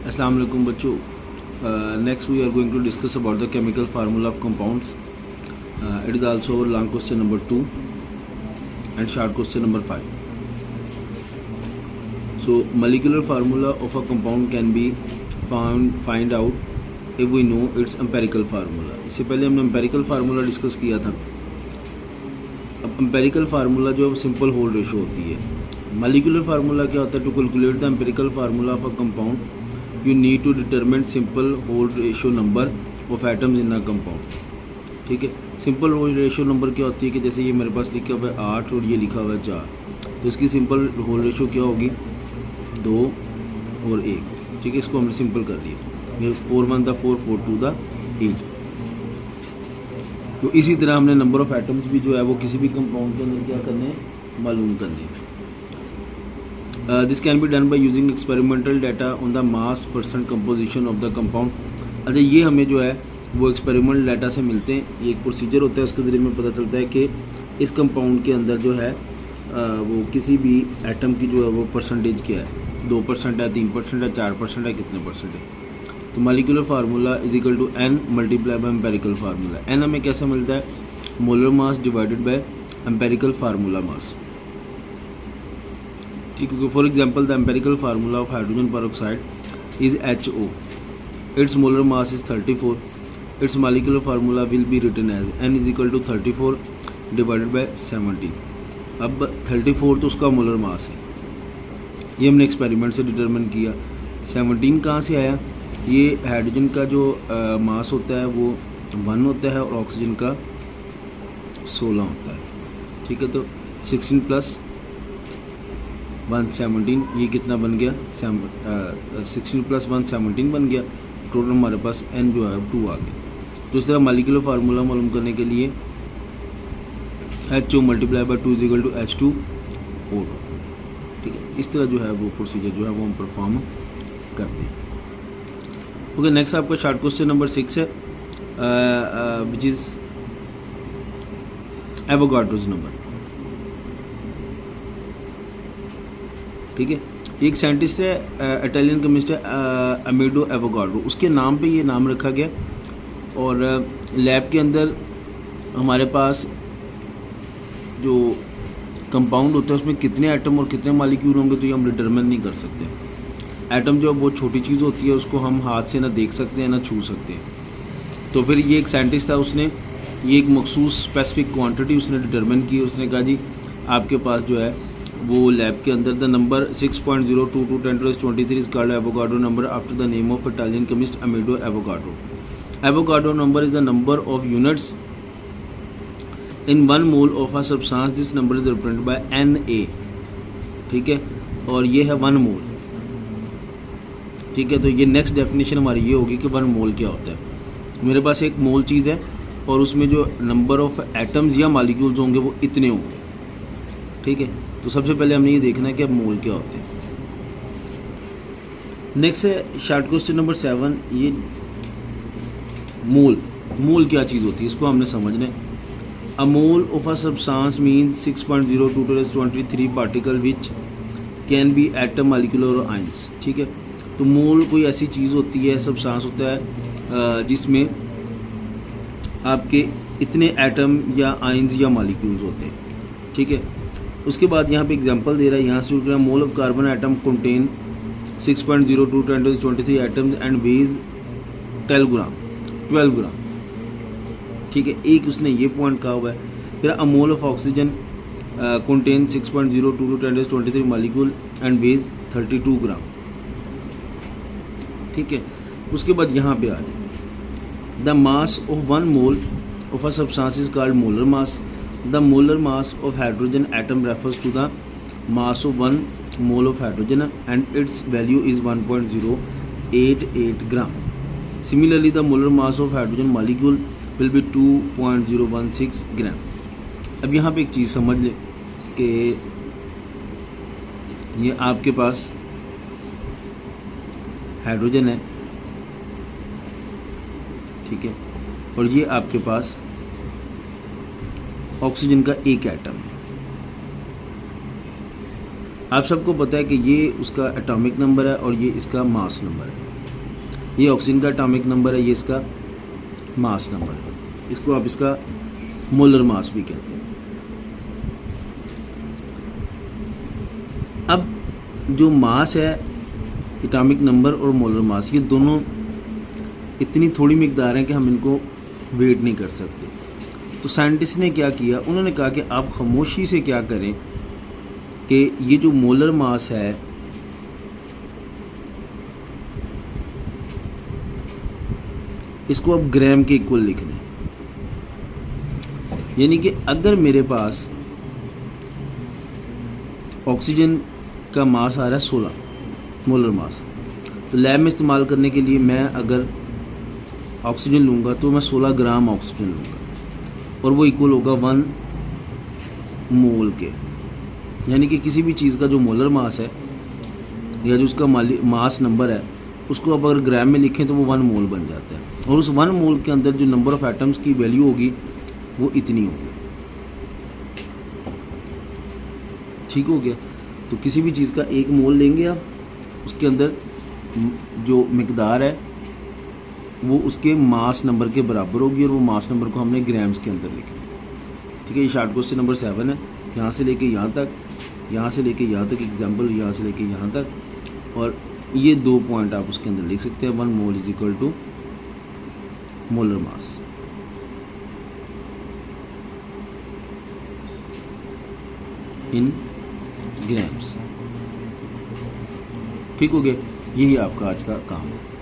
अस्सलाम वालेकुम बच्चों। Next we are going to discuss about the chemical formula of compounds. It is also our long question number 2 and short question number 5. So molecular formula of a compound can be find out if we know its empirical formula. इससे पहले हमने empirical formula discuss किया था. अब empirical formula जो simple whole ratio होती है. molecular formula क्या होता है? To calculate the empirical formula of a compound you need to determine simple whole ratio number of atoms in a compound. ठीक है, सिंपल होल रेशो नंबर क्या होती है कि जैसे ये मेरे पास लिखा हुआ है 8 और ये लिखा हुआ है 4, तो इसकी सिंपल होल रेशो क्या होगी? 2 और 1. ठीक है, इसको हमने सिंपल कर लिया. ये 4 1 द 4 4 2 द 8. तो इसी तरह हमने नंबर ऑफ एटम्स भी जो है वो किसी भी कंपाउंड के अंदर क्या करने हैं? मालूम करने हैं. This can be done by using experimental data on the mass percent composition of the compound. अच्छा, ये हमें जो है वो एक्सपेरिमेंटल डाटा से मिलते हैं. ये एक प्रोसीजर होता है, उसके ज़रिए में पता चलता है कि इस कंपाउंड के अंदर जो है वो किसी भी एटम की जो है वो परसेंटेज क्या है. 2% है, 3% है, 4% है, कितने परसेंट है. तो molecular formula is equal to n multiply by empirical formula. n हमें कैसे मिलता है? Molar mass divided by empirical formula mass. ठीक है, for example the empirical formula of hydrogen peroxide is HO. Its molar mass is 34. Its molecular formula will be written as n is equal to 34 divided by 17. अब 34 तो उसका molar mass है, ये हमने experiment से determine किया. 17 कहाँ से आया? ये हाइड्रोजन का जो मास होता है वो 1 होता है और ऑक्सीजन का 16 होता है. ठीक है, तो 16 प्लस 1 17, ये कितना बन गया? 16 प्लस 1 17 बन गया. टोटल हमारे पास n जो है 2 आ गया. तो इस तरह मॉलिक्यूलर फार्मूला मालूम करने के लिए HO multiply by 2 is equal to H2O2. ठीक है, इस तरह जो है वो प्रोसीजर जो है वो हम परफॉर्म करते हैं. ओके, नेक्स्ट आपका शॉर्ट क्वेश्चन नंबर 6 है विच इज़ एवोगाड्रोस नंबर. ठीक है, एक साइंटिस्ट है, इटालियन केमिस्ट है, अमेडो एवोगाड्रो. उसके नाम पे ये नाम रखा गया. और लैब के अंदर हमारे पास जो कंपाउंड होता है उसमें कितने एटम और कितने मॉलिक्यूल होंगे तो ये हम डिटरमिन नहीं कर सकते. एटम जो बहुत छोटी चीज़ होती है उसको हम हाथ से ना देख सकते हैं ना छू सकते हैं. तो फिर ये एक साइंटिस्ट था, उसने ये एक मखसूस स्पेसिफिक क्वांटिटी उसने डिटरमिन की. उसने कहा जी आपके पास जो है वो लैब के अंदर the number 6.022 10⁻23 is called Avogadro number after the name of Italian chemist अमेडो Avogadro. Avogadro number is the number of units in 1 mole of a substance. This number is represented by Na. ठीक है, और ये है 1 मोल. ठीक है, तो ये next definition हमारी ये होगी कि 1 मोल क्या होता है. मेरे पास एक मोल चीज़ है और उसमें जो नंबर ऑफ एटम्स या मॉलिक्यूल्स होंगे वो इतने होंगे. ठीक है, तो सबसे पहले हमने ये देखना है कि अब मोल क्या होते हैं. नेक्स्ट है शॉर्ट क्वेश्चन नंबर 7. ये मोल क्या चीज़ होती है इसको हमने समझना है. A mole of a substance means 6.022 10⁻23 particle which can be atom molecular और आयंस. ठीक है, तो मोल कोई ऐसी चीज़ होती है, सब्सटेंस होता है जिसमें आपके इतने एटम या आयंस या मॉलिक्यूल्स होते हैं. ठीक है, उसके बाद यहाँ पे एग्जांपल दे रहा है, यहाँ से शुरू mole of carbon atom contain 6.022 10⁻23 atoms and weighs 12 gram. ठीक है, एक उसने ये पॉइंट कहा हुआ है. फिर a mole of oxygen contain 6.022 10⁻23 molecule and weighs 32 gram. ठीक है, उसके बाद यहाँ पे आ जाए the mass of 1 mole of a substance is called molar mass. The molar mass of hydrogen atom refers to the mass of 1 mole of hydrogen and its value is 1.088 gram. Similarly, the molar mass of hydrogen molecule will be 2.016 gram. अब यहाँ पे एक चीज़ समझ ले कि ये आपके पास hydrogen है. ठीक है, और ये आपके पास ऑक्सीजन का एक एटम है. आप सबको पता है कि ये उसका एटॉमिक नंबर है और ये इसका मास नंबर है. ये ऑक्सीजन का एटॉमिक नंबर है, ये इसका मास नंबर है, इसको आप इसका मोलर मास भी कहते हैं। अब जो मास है, एटॉमिक नंबर और मोलर मास, ये दोनों इतनी थोड़ी मिकदार हैं कि हम इनको वेट नहीं कर सकते। तो साइंटिस्ट ने क्या किया, उन्होंने कहा कि आप खामोशी से क्या करें कि ये जो मोलर मास है इसको आप ग्राम के इक्वल लिख दें। यानी कि अगर मेरे पास ऑक्सीजन का मास आ रहा है 16 मोलर मास, तो लैब में इस्तेमाल करने के लिए मैं अगर ऑक्सीजन लूँगा तो मैं 16 ग्राम ऑक्सीजन लूँगा और वो इक्वल होगा 1 मोल के। यानी कि किसी भी चीज़ का जो मोलर मास है या जो उसका मास नंबर है उसको आप अगर ग्राम में लिखें तो वो 1 मोल बन जाता है, और उस 1 मोल के अंदर जो नंबर ऑफ एटम्स की वैल्यू होगी वो इतनी होगी। ठीक हो गया। तो किसी भी चीज़ का 1 मोल लेंगे आप, उसके अंदर जो मिकदार है वो उसके मास नंबर के बराबर होगी, और वो मास नंबर को हमने ग्राम्स के अंदर लिखना। ठीक है, ये शॉर्ट क्वेश्चन नंबर 7 है। यहाँ से लेके यहाँ तक, यहाँ से लेके यहाँ तक एग्जाम्पल, यहाँ से लेके यहाँ तक, और ये 2 पॉइंट आप उसके अंदर लिख सकते हैं। 1 mole is equal to molar mass. In grams. ठीक हो गया, यही आपका आज का काम है।